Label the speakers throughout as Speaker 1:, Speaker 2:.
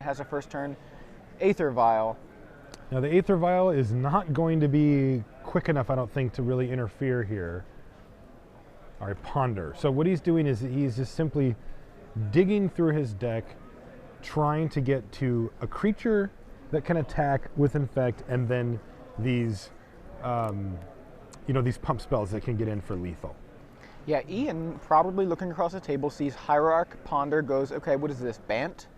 Speaker 1: has a first turn Aether Vial.
Speaker 2: Now the Aether Vial is not going to be quick enough, I don't think, to really interfere here. All right, Ponder. So what he's doing is he's just simply digging through his deck, trying to get to a creature that can attack with Infect, and then these, these pump spells that can get in for lethal.
Speaker 1: Yeah, Ian, probably looking across the table, sees Hierarch, Ponder, goes, okay, what is this, Bant?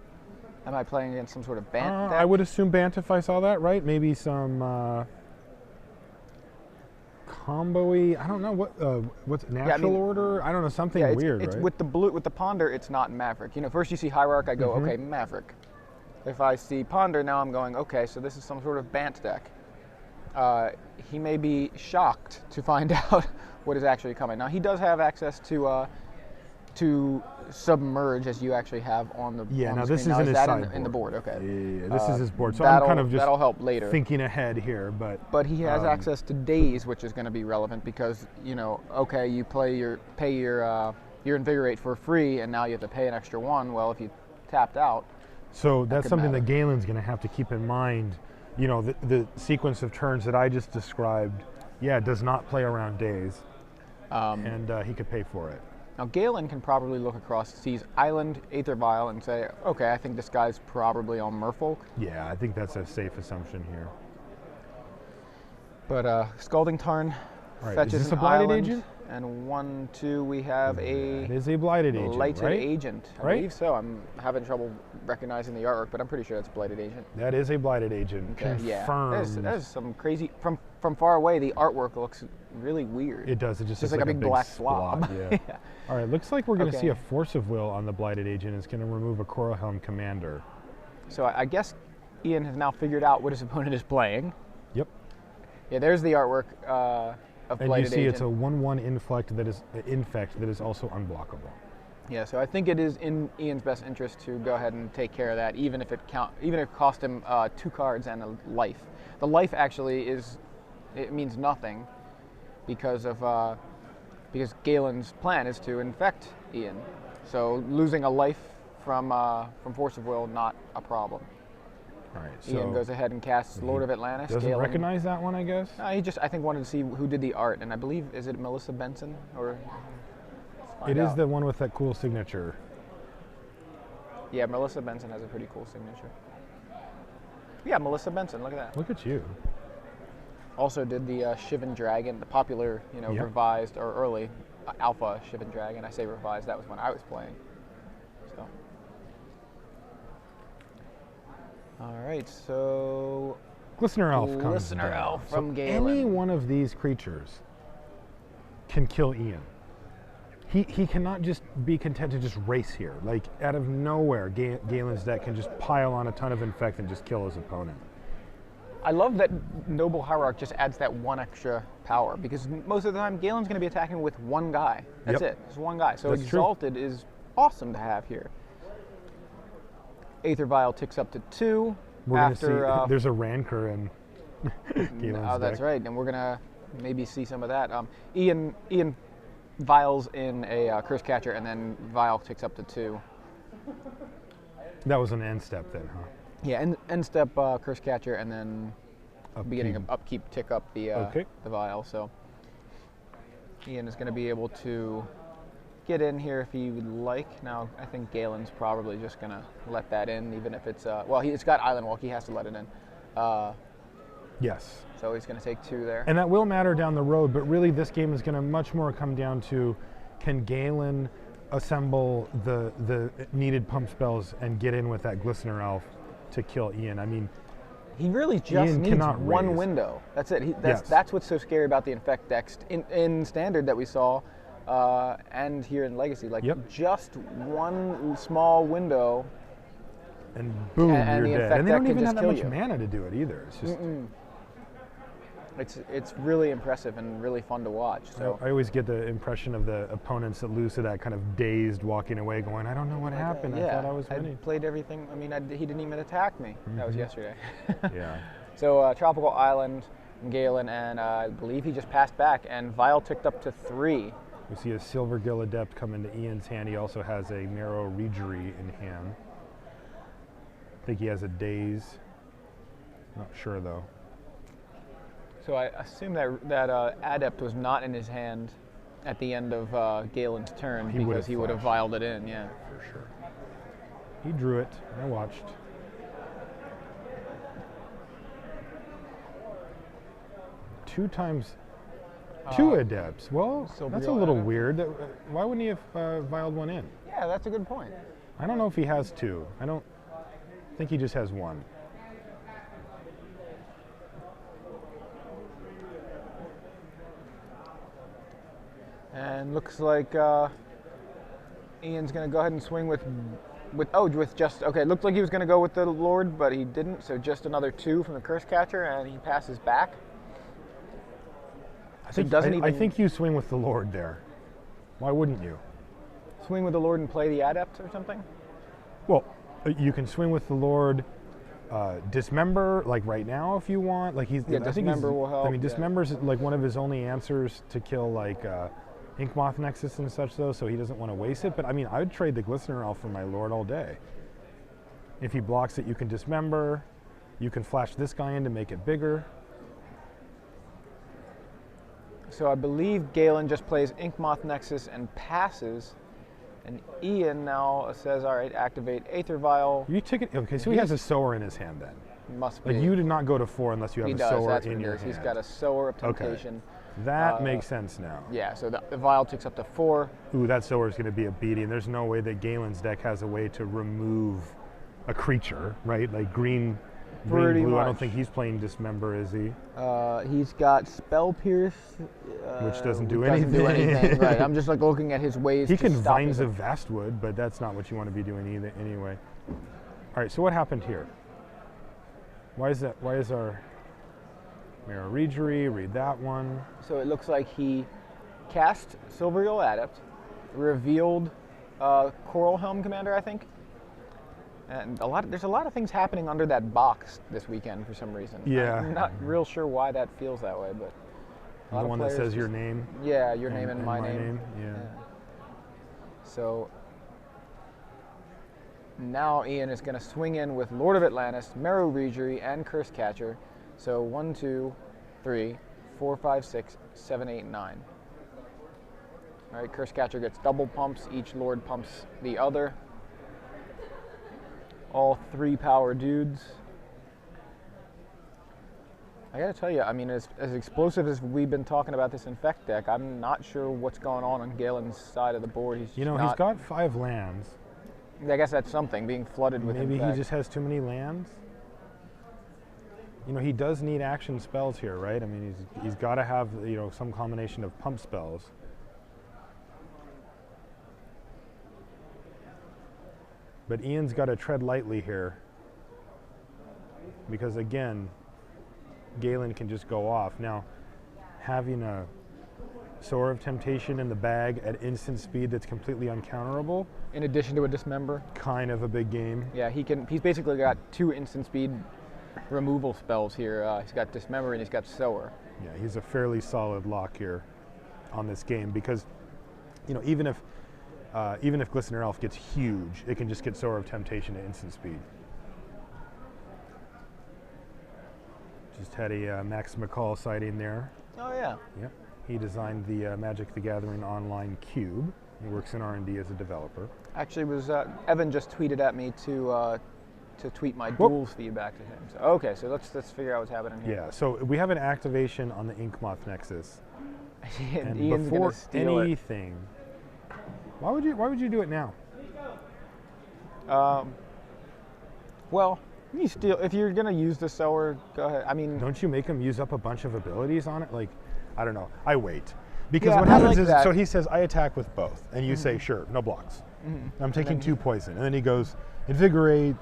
Speaker 1: Am I playing against some sort of Bant deck?
Speaker 2: I would assume Bant if I saw that, right? Maybe some combo-y, I don't know, what's natural order? I don't know, something weird,
Speaker 1: it's
Speaker 2: right?
Speaker 1: With the Ponder, it's not Maverick. First you see Hierarch, I go, okay, Maverick. If I see Ponder, now I'm going, okay, so this is some sort of Bant deck. He may be shocked to find out what is actually coming. Now, he does have access to Submerge, as you actually have on the
Speaker 2: Yeah,
Speaker 1: on
Speaker 2: now
Speaker 1: the
Speaker 2: this
Speaker 1: screen.
Speaker 2: is in his sideboard.
Speaker 1: In the board, okay.
Speaker 2: Yeah, this is his board, so I'm kind of just
Speaker 1: that'll help later.
Speaker 2: thinking ahead here,
Speaker 1: But he has access to Daze, which is going to be relevant because, okay, you pay your Invigorate for free, and now you have to pay an extra one. Well, if you tapped out,
Speaker 2: so that's something
Speaker 1: matter.
Speaker 2: that Galen's going to have to keep in mind. The sequence of turns that I just described, does not play around Daze, and he could pay for it.
Speaker 1: Now, Galen can probably look across, sees Island, Aether Vial, and say, okay, I think this guy's probably on Merfolk.
Speaker 2: Yeah, I think that's a safe assumption here.
Speaker 1: But Scalding Tarn fetches
Speaker 2: is this
Speaker 1: an
Speaker 2: a Blighted
Speaker 1: island,
Speaker 2: Agent?
Speaker 1: And 1, 2, we have
Speaker 2: It is a Blighted Agent,
Speaker 1: Blighted
Speaker 2: right?
Speaker 1: Agent. I believe so. I'm having trouble recognizing the artwork, but I'm pretty sure it's Blighted Agent.
Speaker 2: That is a Blighted Agent.
Speaker 1: Okay,
Speaker 2: Confirmed.
Speaker 1: that is some crazy. From far away, the artwork looks really weird.
Speaker 2: It does. It just
Speaker 1: looks
Speaker 2: looks
Speaker 1: like a big black blob.
Speaker 2: Yeah. All right. Looks like we're going to see
Speaker 1: Okay.
Speaker 2: a Force of Will on the Blighted Agent. It's going to remove a Coral Helm Commander.
Speaker 1: So I guess Ian has now figured out what his opponent is playing.
Speaker 2: Yep.
Speaker 1: Yeah, there's the artwork of
Speaker 2: And
Speaker 1: Blighted
Speaker 2: you see
Speaker 1: Agent.
Speaker 2: it's a 1/1 infect that is also unblockable.
Speaker 1: Yeah, so I think it is in Ian's best interest to go ahead and take care of that, even if it cost him 2 cards and a life. The life actually means nothing because Galen's plan is to infect Ian. So losing a life from Force of Will, not a problem.
Speaker 2: All right. So
Speaker 1: Ian goes ahead and casts Lord of Atlantis.
Speaker 2: doesn't
Speaker 1: Galen,
Speaker 2: recognize that one, I guess.
Speaker 1: he just, I think, wanted to see who did the art, and I believe, is it Melissa Benson or?
Speaker 2: It is the one with that cool signature.
Speaker 1: Yeah, Melissa Benson has a pretty cool signature. Yeah, Melissa Benson. Look at that.
Speaker 2: Look at you.
Speaker 1: Also did the Shivan Dragon, the popular, revised or early alpha Shivan Dragon. I say revised. That was when I was playing. So. All right, so
Speaker 2: Glistener Elf comes
Speaker 1: Glistener
Speaker 2: down.
Speaker 1: Elf from
Speaker 2: So
Speaker 1: Galen.
Speaker 2: any one of these creatures can kill Ian. He cannot just be content to just race here. Like, out of nowhere, Galen's deck can just pile on a ton of Infect and just kill his opponent.
Speaker 1: I love that Noble Hierarch just adds that one extra power, because most of the time Galen's going to be attacking with one guy. That's
Speaker 2: Yep.
Speaker 1: it. It's one guy. So
Speaker 2: That's
Speaker 1: Exalted is awesome to have here. Aether Vial ticks up to 2.
Speaker 2: We're going to see, there's a Rancor in Galen's
Speaker 1: Oh, that's
Speaker 2: deck.
Speaker 1: right, and we're going to maybe see some of that. Ian Vials in a Curse Catcher, and then Vial ticks up to 2.
Speaker 2: That was an end step then, huh?
Speaker 1: Yeah, end step Curse Catcher, and then beginning of upkeep tick up the Vial. So Ian is going to be able to get in here if he would like. Now, I think Galen's probably just going to let that in, even if it's it's got Island Walk. He has to let it in.
Speaker 2: Yes.
Speaker 1: So he's going to take 2 there.
Speaker 2: And that will matter down the road, but really this game is going to much more come down to, can Galen assemble the needed pump spells and get in with that Glistener Elf to kill Ian? I mean,
Speaker 1: he really just
Speaker 2: Ian
Speaker 1: needs
Speaker 2: cannot
Speaker 1: one
Speaker 2: raise.
Speaker 1: window. That's it.
Speaker 2: Yes.
Speaker 1: That's what's so scary about the Infect decks in Standard that we saw, and here in Legacy. Like, just one small window,
Speaker 2: and boom,
Speaker 1: and the
Speaker 2: you're dead.
Speaker 1: Infect
Speaker 2: And they
Speaker 1: deck
Speaker 2: don't
Speaker 1: can
Speaker 2: even
Speaker 1: just
Speaker 2: have that
Speaker 1: kill
Speaker 2: much
Speaker 1: you.
Speaker 2: mana to do it either. It's just.
Speaker 1: It's really impressive and really fun to watch. So
Speaker 2: I always get the impression of the opponents that lose to that kind of dazed walking away going, I don't know what happened. I thought I was winning.
Speaker 1: I played everything. I mean, he didn't even attack me. That was yesterday.
Speaker 2: Yeah.
Speaker 1: So Tropical Island, Galen, and I believe he just passed back, and Vial ticked up to 3.
Speaker 2: We see a Silver Gill Adept come into Ian's hand. He also has a Marrow Regery in hand. I think he has a daze. Not sure though.
Speaker 1: So I assume that Adept was not in his hand at the end of Galen's turn because he would have viled it in, yeah.
Speaker 2: For sure. He drew it. I watched. Two times, two Adepts. Well, that's a little weird. Why wouldn't he have viled one in?
Speaker 1: Yeah, that's a good point.
Speaker 2: I don't know if he has two. I don't think he just has one.
Speaker 1: And looks like Ian's going to go ahead and swing with just, okay, it looked like he was going to go with the Lord, but he didn't, so just another 2 from the Curse Catcher, and he passes back.
Speaker 2: I think you swing with the Lord there. Why wouldn't you?
Speaker 1: Swing with the Lord and play the Adept or something?
Speaker 2: Well, you can swing with the Lord, Dismember, like right now if you want. Like
Speaker 1: Dismember will help.
Speaker 2: I mean, Dismember's like one of his only answers to kill like Inkmoth Nexus and such though, so he doesn't want to waste it. But I mean, I would trade the Glistener Elf for my Lord all day. If he blocks it, you can Dismember. You can flash this guy in to make it bigger.
Speaker 1: So I believe Galen just plays Inkmoth Nexus and passes. And Ian now says, all right, activate Aether Vial.
Speaker 2: You took it, okay, so he has a Sower in his hand then.
Speaker 1: Must be.
Speaker 2: Like you did not go to 4 unless you have a Sower in your hand.
Speaker 1: He's got a Sower of Temptation.
Speaker 2: Okay. That makes sense now.
Speaker 1: Yeah, so the Vial takes up to 4.
Speaker 2: Ooh, that Sower is going to be a beating. There's no way that Galen's deck has a way to remove a creature, right? Like green, blue. Much. I don't think he's playing Dismember, is he?
Speaker 1: He's got Spell Pierce,
Speaker 2: which doesn't do anything.
Speaker 1: Right. I'm just like looking at his ways.
Speaker 2: He can Vines of Vastwood, but that's not what you want to be doing either. Anyway. All right. So what happened here? Why is that? Why is our Mirror Regery? Read that one.
Speaker 1: So it looks like he cast Silverial Adept, revealed Coral Helm Commander, I think. And there's a lot of things happening under that box this weekend for some reason.
Speaker 2: Yeah.
Speaker 1: I'm not real sure why that feels that way, but
Speaker 2: the one that says your name.
Speaker 1: Yeah, your name and my name.
Speaker 2: Yeah.
Speaker 1: So now Ian is going to swing in with Lord of Atlantis, Marrow Regery, and Curse Catcher. So 1, 2, 3, 4, 5, 6, 7, 8, 9. All right, Curse Catcher gets double pumps. Each Lord pumps the other. All 3 power dudes. I gotta tell you, I mean, as explosive as we've been talking about this Infect deck, I'm not sure what's going on Galen's side of the board.
Speaker 2: He's got 5 lands.
Speaker 1: I guess that's something, being flooded with
Speaker 2: Maybe
Speaker 1: Infect.
Speaker 2: He just has too many lands. He does need action spells here, right? I mean, he's got to have, some combination of pump spells. But Ian's got to tread lightly here because, again, Galen can just go off. Now, having a Sower of Temptation in the bag at instant speed that's completely uncounterable.
Speaker 1: In addition to a Dismember.
Speaker 2: Kind of a big game.
Speaker 1: Yeah, he's basically got 2 instant speed removal spells here. He's got Dismember and he's got Sower.
Speaker 2: Yeah, he's a fairly solid lock here on this game because, even if Glistener Elf gets huge, it can just get Sower of Temptation at instant speed. Just had a Max McCall sighting there.
Speaker 1: Oh, yeah.
Speaker 2: Yep. He designed the Magic the Gathering online cube. He works in R&D as a developer.
Speaker 1: Actually, Evan just tweeted at me to tweet my duels feedback to him. So, okay, so let's figure out what's happening here.
Speaker 2: Yeah, so we have an activation on the Inkmoth Nexus.
Speaker 1: and
Speaker 2: Ian's before anything, why would you do it now?
Speaker 1: Well, if you're gonna use the Sower, go ahead. I mean,
Speaker 2: don't you make him use up a bunch of abilities on it? Like, I don't know. I wait because what happens is, so he says, I attack with both, and you say, sure, no blocks. I'm taking 2 poison, and then he goes, invigorate,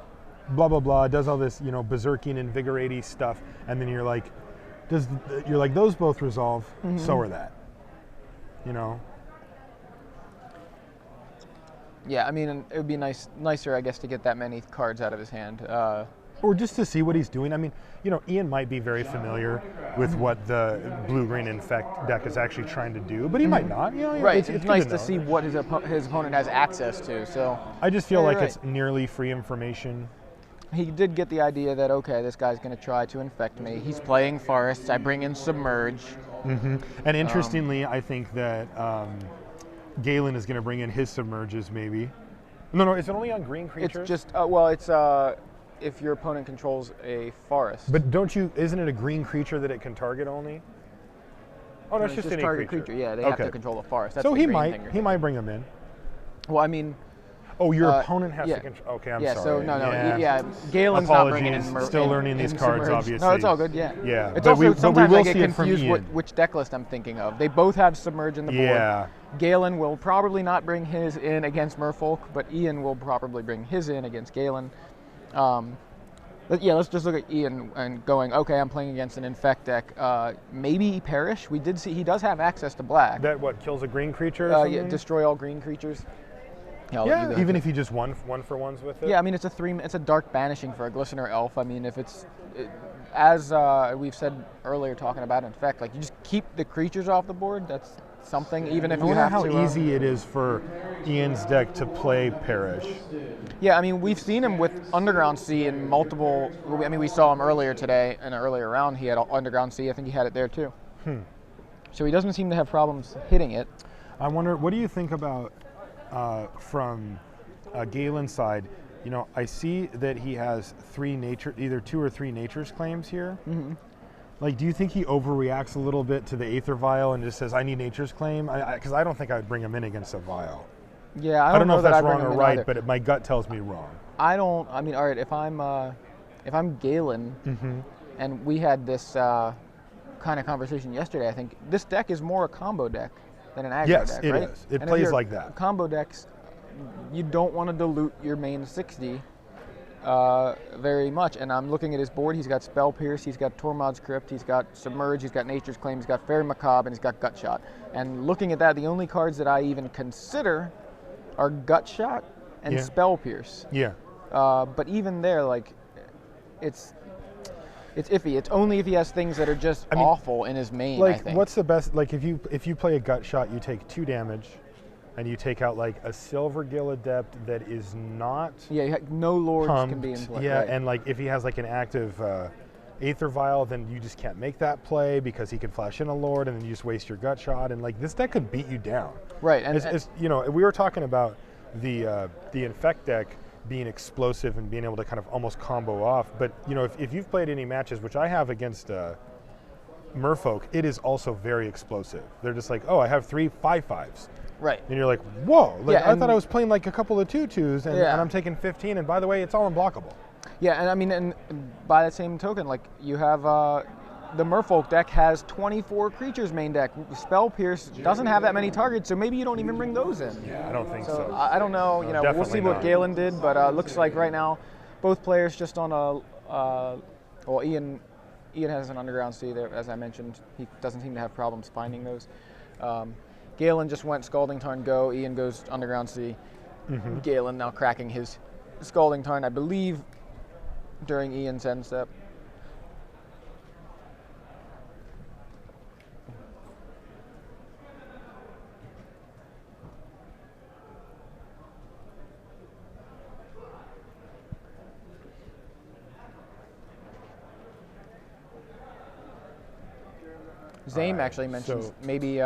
Speaker 2: blah blah blah, does all this, berserking, invigorating stuff, and then you're like, those both resolve, so are that,
Speaker 1: Yeah, I mean, it would be nicer, I guess, to get that many cards out of his hand.
Speaker 2: Or just to see what he's doing. I mean, Ian might be very familiar with what the blue-green Infect deck is actually trying to do, but he might not.
Speaker 1: Right, it's nice to see what his opponent has access to. So
Speaker 2: I just feel like it's nearly free information.
Speaker 1: he did get the idea that, okay, this guy's going to try to infect me. He's playing forests. I bring in Submerge.
Speaker 2: And interestingly, I think that Galen is going to bring in his Submerges maybe. No, is it only on green creatures?
Speaker 1: It's just, well, it's if your opponent controls a forest.
Speaker 2: But isn't it a green creature that it can target only? Oh, no, it's just any
Speaker 1: target creature. Yeah, they have to control the forest. That's
Speaker 2: so
Speaker 1: the
Speaker 2: he
Speaker 1: green
Speaker 2: might bring him in.
Speaker 1: Well, I mean,
Speaker 2: oh, your opponent has to control. Okay, I'm sorry.
Speaker 1: Yeah, so no, Galen's not bringing in.
Speaker 2: Still learning these cards, obviously.
Speaker 1: No, it's all good. Yeah.
Speaker 2: Yeah.
Speaker 1: It's also sometimes I get
Speaker 2: confused
Speaker 1: which deck list I'm thinking of. They both have Submerge in the board.
Speaker 2: Yeah.
Speaker 1: Galen will probably not bring his in against Merfolk, but Ian will probably bring his in against Galen. Let's just look at Ian and going, okay, I'm playing against an Infect deck. Maybe Perish. We did see he does have access to black.
Speaker 2: That what, kills a green creature or something?
Speaker 1: Yeah, destroy all green creatures.
Speaker 2: Yeah, even if he just one for ones with it.
Speaker 1: Yeah, I mean it's a dark banishing for a Glistener Elf. I mean, if as we've said earlier, talking about Infect, like you just keep the creatures off the board. That's something. Even if you have
Speaker 2: how
Speaker 1: to.
Speaker 2: Easy it is for Ian's deck to play Perish.
Speaker 1: Yeah, I mean we've seen him with Underground Sea in multiple. I mean we saw him earlier today in an earlier round. He had Underground Sea. I think he had it there too. So he doesn't seem to have problems hitting it.
Speaker 2: I wonder, what do you think about? From Galen's side, you know, I see that he has either 2 or 3 nature's claims here. Like, do you think he overreacts a little bit to the Aether Vial and just says, I need nature's claim? Because I don't think I would bring him in against a Vial.
Speaker 1: Yeah,
Speaker 2: I don't know if that's
Speaker 1: that
Speaker 2: wrong or right,
Speaker 1: either.
Speaker 2: but my gut tells me wrong.
Speaker 1: I mean, all right, if I'm Galen, and we had this kind of conversation yesterday, I think this deck is more a combo deck than an aggro deck, right?
Speaker 2: Yes, it is. It plays like that.
Speaker 1: Combo decks, you don't want to dilute your main 60 very much. And I'm looking at his board. He's got Spell Pierce, he's got Tormod's Crypt, he's got Submerge, he's got Nature's Claim, he's got Fairy Macabre, and he's got Gut Shot. And looking at that, the only cards that I even consider are Gut Shot and Spell Pierce.
Speaker 2: Yeah.
Speaker 1: But even there, like, it's iffy. It's only if he has things that are just awful in his main.
Speaker 2: Like,
Speaker 1: I think.
Speaker 2: what's the best? Like, if you play a Gut Shot, you take 2 damage, and you take out like a Silver Gill Adept that is not.
Speaker 1: Yeah, no lords
Speaker 2: pumped.
Speaker 1: can be in play.
Speaker 2: Yeah,
Speaker 1: right.
Speaker 2: and like if he has like an active Aether Vial, then you just can't make that play because he can flash in a lord, and then you just waste your Gut Shot, and like this deck could beat you down.
Speaker 1: Right,
Speaker 2: and you know, we were talking about the Infect deck being explosive and being able to kind of almost combo off. But you know, if you've played any matches, which I have against Merfolk, it is also very explosive. They're just like, oh, I have 3 5/5s.
Speaker 1: Right.
Speaker 2: And you're like, whoa! Like,
Speaker 1: yeah,
Speaker 2: I thought I was playing like a couple of 2/2s, and I'm taking 15. And by the way, it's all unblockable.
Speaker 1: Yeah, and I mean, and by that same token, like you have the Merfolk deck has 24 creatures main deck. Spell Pierce doesn't have that many targets, so maybe you don't even bring those in.
Speaker 2: Yeah, I don't think so.
Speaker 1: I don't know. You know, we'll see what Galen did, but looks like right now, both players just on a. Well, Ian has an Underground Sea there, as I mentioned. He doesn't seem to have problems finding those. Galen just went Scalding Tarn go. Ian goes Underground Sea. Galen now cracking his Scalding Tarn, I believe, during Ian's end step. Zame actually mentions maybe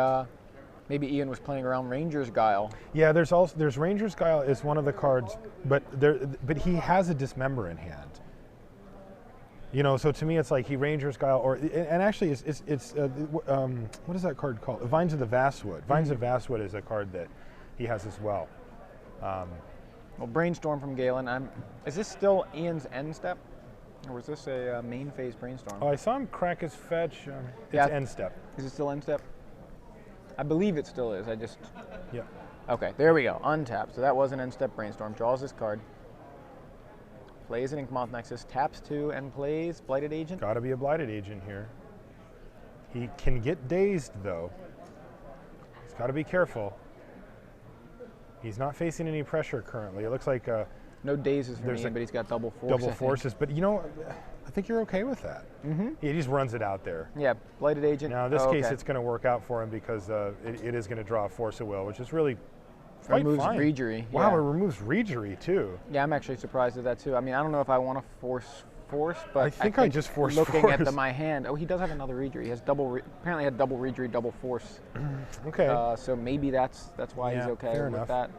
Speaker 1: Ian was playing around Ranger's Guile.
Speaker 2: Yeah, there's Ranger's Guile is one of the cards, but he has a Dismember in hand. You know, so to me it's like he Ranger's Guile, and actually it's what is that card called? Vines of the Vastwood. Vines of Vastwood is a card that he has as well.
Speaker 1: Well, Brainstorm from Galen. Is this still Ian's end step? Or was this a main phase Brainstorm?
Speaker 2: Oh, I saw him crack his fetch. It's end step.
Speaker 1: Is it still end step? I believe it still is.
Speaker 2: Yeah.
Speaker 1: Okay, there we go. Untap. So that was an end step Brainstorm. Draws this card. Plays an Inkmoth Nexus. Taps 2 and plays Blighted Agent.
Speaker 2: Gotta be a Blighted Agent here. He can get dazed though. He's got to be careful. He's not facing any pressure currently. It looks like
Speaker 1: no dazes for me, but he's got double force.
Speaker 2: Double forces, but you know, I think you're okay with that. He just runs it out there.
Speaker 1: Yeah, Blighted Agent.
Speaker 2: Now in this case, it's going to work out for him because it is going to draw a Force of Will, which is really Fight
Speaker 1: Removes
Speaker 2: fine.
Speaker 1: Regery.
Speaker 2: Wow,
Speaker 1: yeah.
Speaker 2: it removes Regery too.
Speaker 1: Yeah, I'm actually surprised at that too. I mean, I don't know if I want to force, but
Speaker 2: I think I just forced
Speaker 1: looking at
Speaker 2: force.
Speaker 1: my hand. Oh, he does have another Regery. He has apparently had double Regery, double force.
Speaker 2: Okay.
Speaker 1: So maybe that's why he's
Speaker 2: Yeah,
Speaker 1: okay
Speaker 2: fair
Speaker 1: with
Speaker 2: enough.
Speaker 1: that.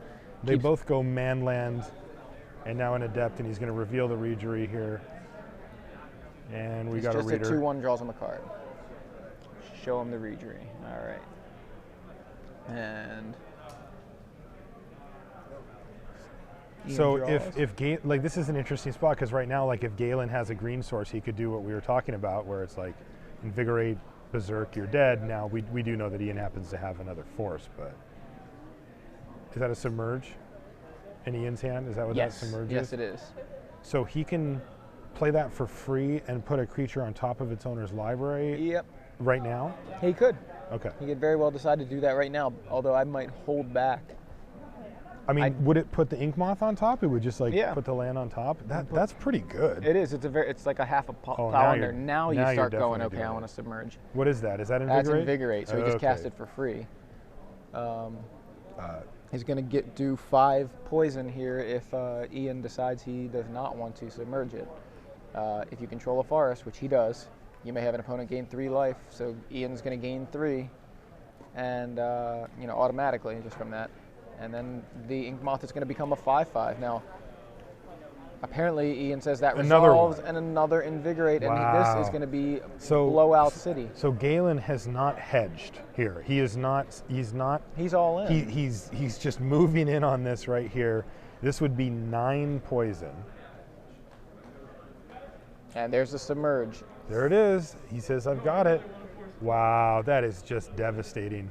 Speaker 2: They both go Manland, and now an Adept, and he's going to reveal the Regery here. And we got a
Speaker 1: Just
Speaker 2: reader.
Speaker 1: a 2/1 draws him a card. Show him the Regery. All right. And
Speaker 2: so if like this is an interesting spot because right now, like if Galen has a green source, he could do what we were talking about, where it's like invigorate, berserk, you're dead. Now we do know that Ian happens to have another force, but is that a submerge in Ian's hand? Is that what that submerge is?
Speaker 1: Yes, it is.
Speaker 2: So he can play that for free and put a creature on top of its owner's library.
Speaker 1: Yep.
Speaker 2: Right now.
Speaker 1: He could.
Speaker 2: Okay.
Speaker 1: He could very well decide to do that right now. Although I might hold back.
Speaker 2: I mean, would it put the Inkmoth on top? It would just like put the land on top. That's pretty good.
Speaker 1: It is. It's like a half a pile in there. Now you start going. Okay, I want to submerge.
Speaker 2: What is that? Is that invigorate?
Speaker 1: That's invigorate. So he just cast it for free. He's going to do 5 poison here if Ian decides he does not want to submerge it. If you control a forest, which he does, you may have an opponent gain 3 life. So Ian's going to gain 3, and automatically just from that. And then the Inkmoth is going to become a 5/5. Now, apparently Ian says that resolves and another invigorate, and this is going to be blowout city.
Speaker 2: So Galen has not hedged here. He is not. He's not.
Speaker 1: He's all in.
Speaker 2: He's just moving in on this right here. This would be 9 poison.
Speaker 1: And there's the submerge.
Speaker 2: There it is. He says, "I've got it." Wow, that is just devastating.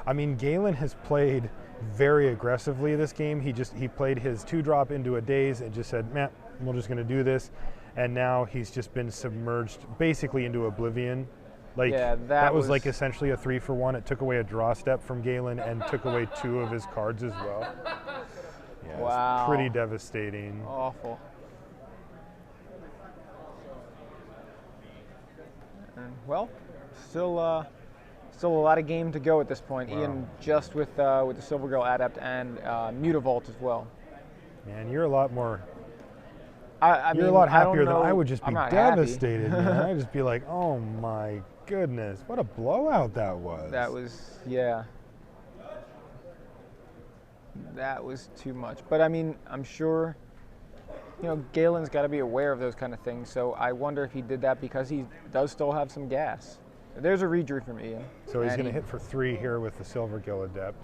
Speaker 2: I mean, Galen has played very aggressively this game. He played his 2-drop into a daze and just said, "Man, we're just going to do this." And now he's just been submerged basically into oblivion. Like that was like essentially a 3-for-1. It took away a draw step from Galen and took away 2 of his cards as well. Yeah,
Speaker 1: wow.
Speaker 2: It's pretty devastating.
Speaker 1: Awful. And, well, still a lot of game to go at this point. Wow. Ian just with the Silver Girl Adept and Mutavault as well.
Speaker 2: Man, you're a lot more.
Speaker 1: You're
Speaker 2: a lot happier than I would just be devastated. Man. I'd just be like, "Oh my goodness, what a blowout that was."
Speaker 1: That was That was too much. But I mean, I'm sure. Galen's got to be aware of those kind of things. So I wonder if he did that because he does still have some gas. There's a Regery from Ian.
Speaker 2: So he's going to hit for 3 here with the Silver Gill Adept.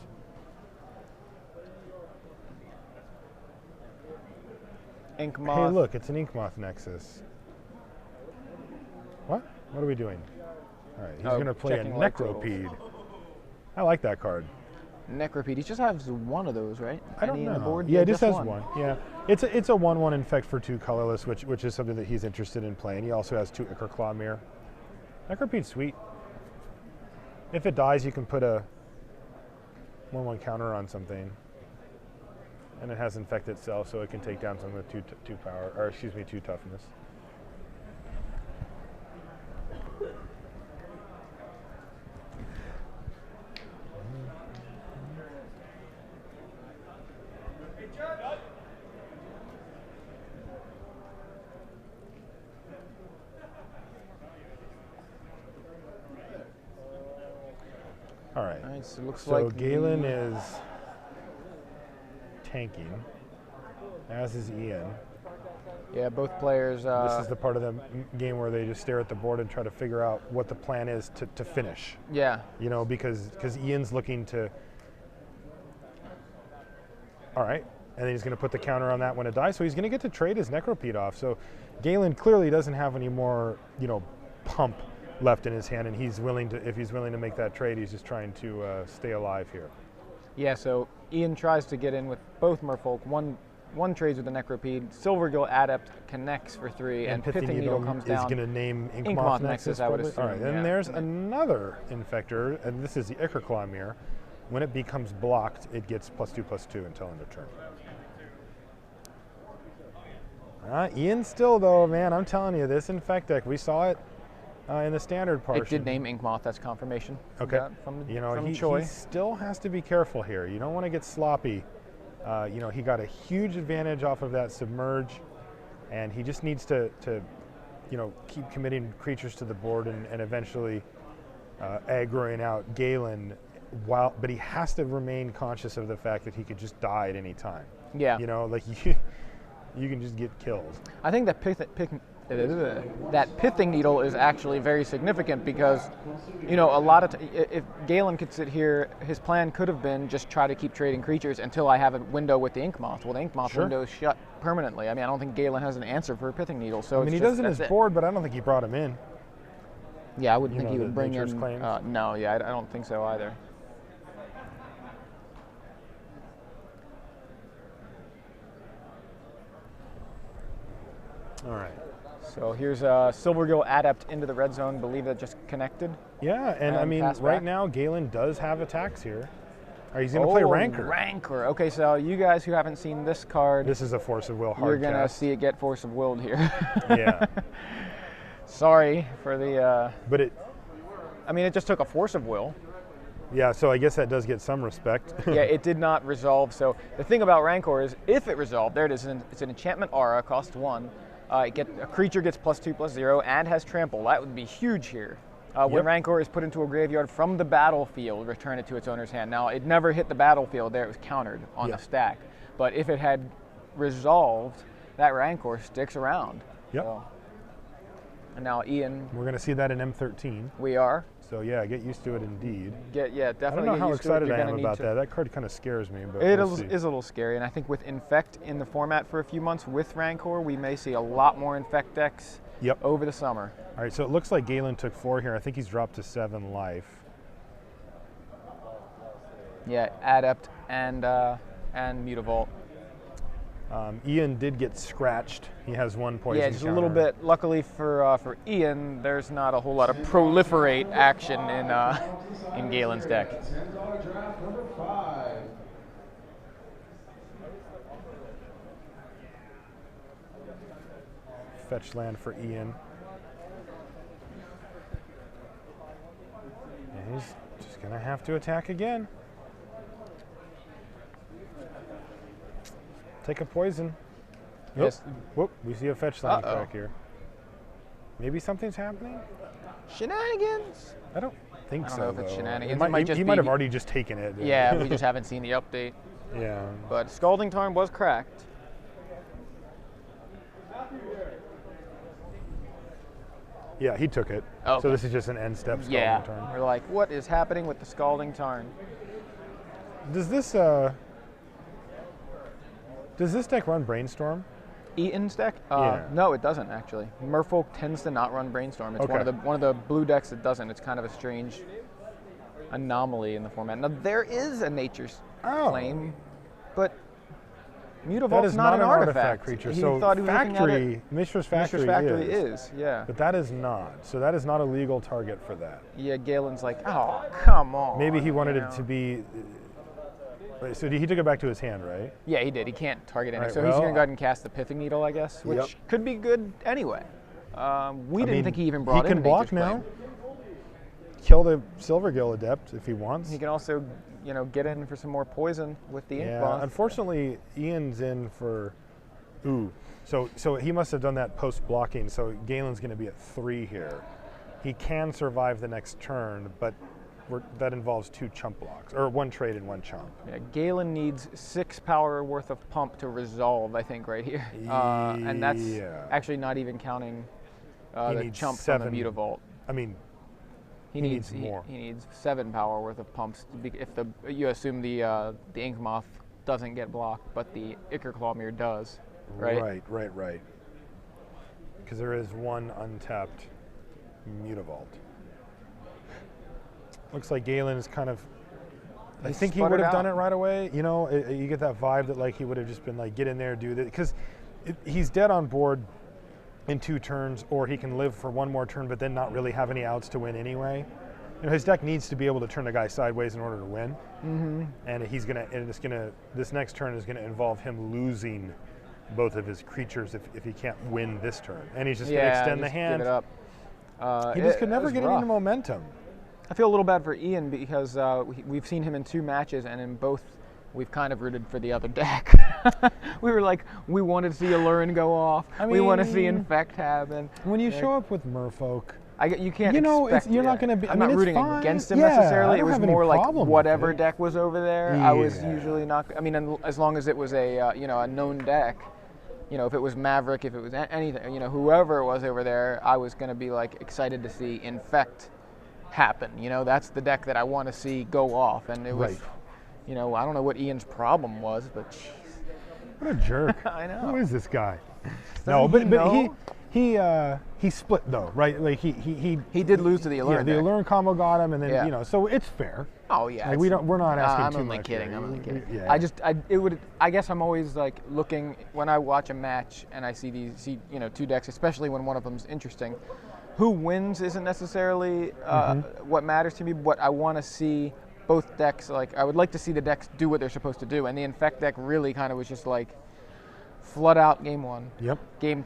Speaker 1: Inkmoth.
Speaker 2: Hey, look, it's an Inkmoth Nexus. What? What are we doing? All right, he's going to play a Necropede. I like that card.
Speaker 1: Necropede. He just has 1 of those, right?
Speaker 2: I don't know. Board? Yeah, he just has 1. Yeah, it's a 1/1 infect for 2 colorless, which is something that he's interested in playing. He also has 2 Ichor Claw Mirror. Necropede's sweet. If it dies, you can put a 1/1 counter on something, and it has infect itself, so it can take down something with 2 power, or excuse me, 2 toughness. All right.
Speaker 1: So it looks
Speaker 2: so
Speaker 1: like
Speaker 2: Galen is tanking, as is Ian.
Speaker 1: Yeah, both players.
Speaker 2: This is the part of the game where they just stare at the board and try to figure out what the plan is to finish.
Speaker 1: Yeah.
Speaker 2: Because Ian's looking to. All right, and then he's going to put the counter on that when it dies, so he's going to get to trade his Necropede off. So Galen clearly doesn't have any more, pump left in his hand, and if he's willing to make that trade, he's just trying to stay alive here.
Speaker 1: Yeah, so Ian tries to get in with both Merfolk. One trades with the Necropede. Silvergill Adept connects for 3, and Pithing Needle comes down.
Speaker 2: Is going to name
Speaker 1: Inkmoth Nexus, I would assume.
Speaker 2: All right, then there's another Infector, and this is the Ichor Claw Mirror. When it becomes blocked, it gets +2/+2 until end of turn. Ian still, though, man, I'm telling you, this Infect deck, we saw it in the standard portion.
Speaker 1: It did name Inkmoth. That's confirmation.
Speaker 2: Okay.
Speaker 1: From
Speaker 2: He still has to be careful here. You don't want to get sloppy. He got a huge advantage off of that submerge, and he just needs to keep committing creatures to the board and eventually aggroing out Galen. But he has to remain conscious of the fact that he could just die at any time.
Speaker 1: Yeah.
Speaker 2: You can just get killed.
Speaker 1: I think that pithing needle is actually very significant because, a lot of if Galen could sit here, his plan could have been just try to keep trading creatures until I have a window with the Inkmoth. Well, the Inkmoth window is shut permanently. I mean, I don't think Galen has an answer for a pithing needle. So
Speaker 2: he does in his board, but I don't think he brought him in.
Speaker 1: Yeah, I wouldn't think he would bring in.
Speaker 2: No,
Speaker 1: I don't think so either.
Speaker 2: All right.
Speaker 1: So here's Silvergill Adept into the red zone. Believe that just connected.
Speaker 2: Yeah, and I mean, right now Galen does have attacks here. He's going to play Rancor.
Speaker 1: Rancor. Okay, so you guys who haven't seen this card,
Speaker 2: this is a Force of Will hard
Speaker 1: You're going to
Speaker 2: cast.
Speaker 1: see it get Force of Willed here.
Speaker 2: Yeah.
Speaker 1: Sorry for the.
Speaker 2: But it
Speaker 1: just took a Force of Will.
Speaker 2: Yeah, so I guess that does get some respect.
Speaker 1: Yeah, it did not resolve. So the thing about Rancor is, if it resolved, there it is. It's an enchantment aura, cost 1. A creature gets +2/+0 and has trample. That would be huge here. When Rancor is put into a graveyard from the battlefield, return it to its owner's hand. Now, it never hit the battlefield there. It was countered on the stack. But if it had resolved, that Rancor sticks around.
Speaker 2: Yep.
Speaker 1: So. And now, Ian.
Speaker 2: We're going to see that in M13.
Speaker 1: We are.
Speaker 2: So, yeah, get used to it indeed.
Speaker 1: Definitely.
Speaker 2: I don't know how excited I am about that. That card kind of scares me. But
Speaker 1: it is a little scary. And I think with Infect in the format for a few months with Rancor, we may see a lot more Infect decks over the summer.
Speaker 2: All right, so it looks like Galen took 4 here. I think he's dropped to 7 life.
Speaker 1: Yeah, Adept and Mutavault.
Speaker 2: Ian did get scratched. He has 1 poison
Speaker 1: Yeah, just
Speaker 2: counter.
Speaker 1: a little bit. Luckily for Ian, there's not a whole lot of proliferate action in Galen's deck.
Speaker 2: Fetch land for Ian. And he's just going to have to attack again. Take a poison.
Speaker 1: Yes.
Speaker 2: Whoop, we see a fetch land crack here. Maybe something's happening?
Speaker 1: Shenanigans?
Speaker 2: I don't think so.
Speaker 1: I don't know if it's shenanigans.
Speaker 2: He might have already just taken it.
Speaker 1: Yeah, we just haven't seen the update.
Speaker 2: Yeah.
Speaker 1: But Scalding Tarn was cracked.
Speaker 2: Yeah, he took it.
Speaker 1: Okay.
Speaker 2: So this is just an end step Scalding Tarn.
Speaker 1: We're like, what is happening with the Scalding Tarn?
Speaker 2: Does this deck run Brainstorm?
Speaker 1: Eaton's deck?
Speaker 2: Yeah.
Speaker 1: No, it doesn't actually. Merfolk tends to not run Brainstorm. It's one of the blue decks that doesn't. It's kind of a strange anomaly in the format. Now there is a Nature's Claim, but Mutavault's not an artifact
Speaker 2: creature.
Speaker 1: He
Speaker 2: so
Speaker 1: thought he was
Speaker 2: Factory, Mishra's Factory
Speaker 1: is, yeah.
Speaker 2: But that is not. So that is not a legal target for that.
Speaker 1: Yeah, Galen's like, oh, come on.
Speaker 2: Maybe he wanted it to be. So he took it back to his hand, right?
Speaker 1: Yeah, he did. He can't target any.
Speaker 2: Right,
Speaker 1: so he's going to go ahead and cast the Pithing Needle, I guess, which could be good anyway. We didn't think he even brought in
Speaker 2: He can block
Speaker 1: Nature's
Speaker 2: now.
Speaker 1: Claim.
Speaker 2: Kill the Silvergill Adept if he wants.
Speaker 1: He can also, get in for some more poison with the Inkmoth.
Speaker 2: Unfortunately, Ian's in for. Ooh. So he must have done that post blocking. So Galen's going to be at 3 here. He can survive the next turn, but that involves 2 chump blocks, or 1 trade and 1 chump.
Speaker 1: Yeah, Galen needs 6 power worth of pump to resolve, I think, right here. And that's actually not even counting the chump
Speaker 2: 7,
Speaker 1: from the Mutavault.
Speaker 2: I mean, he needs more.
Speaker 1: He needs 7 power worth of pumps if you assume the Inkmoth doesn't get blocked, but the Ichor Clawmere does, right?
Speaker 2: Right. Because there is 1 untapped Mutavault. Looks like Galen is kind of. I think he would have done it right away. You get that vibe that he would have just been like, get in there, do this, because he's dead on board in 2 turns, or he can live for 1 more turn, but then not really have any outs to win anyway. His deck needs to be able to turn a guy sideways in order to win. Mm-hmm. And this next turn is gonna involve him losing both of his creatures if he can't win this turn, and he's just gonna extend the hand.
Speaker 1: Give it up.
Speaker 2: He just could
Speaker 1: it
Speaker 2: never
Speaker 1: was
Speaker 2: get
Speaker 1: rough.
Speaker 2: any momentum.
Speaker 1: I feel a little bad for Ian because we've seen him in 2 matches, and in both we've kind of rooted for the other deck. We were like, we wanted to see Allurin go off. We want to see Infect happen.
Speaker 2: When you show up with Merfolk,
Speaker 1: you can't expect,
Speaker 2: you're not going to be.
Speaker 1: I'm not rooting
Speaker 2: fine.
Speaker 1: against him
Speaker 2: Yeah,
Speaker 1: necessarily.
Speaker 2: I
Speaker 1: It
Speaker 2: don't
Speaker 1: was
Speaker 2: have any
Speaker 1: more like
Speaker 2: problem with
Speaker 1: whatever
Speaker 2: it.
Speaker 1: deck was over there. I was
Speaker 2: Yeah.
Speaker 1: usually not. I mean, as long as it was a a known deck. If it was Maverick, if it was anything, whoever it was over there, I was going to be like excited to see Infect happen. That's the deck that I want to see go off, and it was.
Speaker 2: Right.
Speaker 1: I don't know what Ian's problem was, but jeez.
Speaker 2: What a jerk!
Speaker 1: I know.
Speaker 2: Who is this guy?
Speaker 1: Doesn't he
Speaker 2: but he split though, right? Like
Speaker 1: he did lose to the Allurin.
Speaker 2: Yeah, the Allurin combo got him, and then
Speaker 1: Yeah.
Speaker 2: so it's fair.
Speaker 1: Oh yeah.
Speaker 2: Like, we're not asking
Speaker 1: I'm
Speaker 2: too
Speaker 1: only
Speaker 2: much
Speaker 1: kidding.
Speaker 2: here.
Speaker 1: I'm only kidding.
Speaker 2: Yeah.
Speaker 1: I guess I'm always like looking when I watch a match and I see these 2 decks, especially when one of them's interesting. Who wins isn't necessarily what matters to me. But I want to see both decks. Like I would like to see the decks do what they're supposed to do, and the Infect deck really kind of was just like flood out game 1.
Speaker 2: Yep.
Speaker 1: Game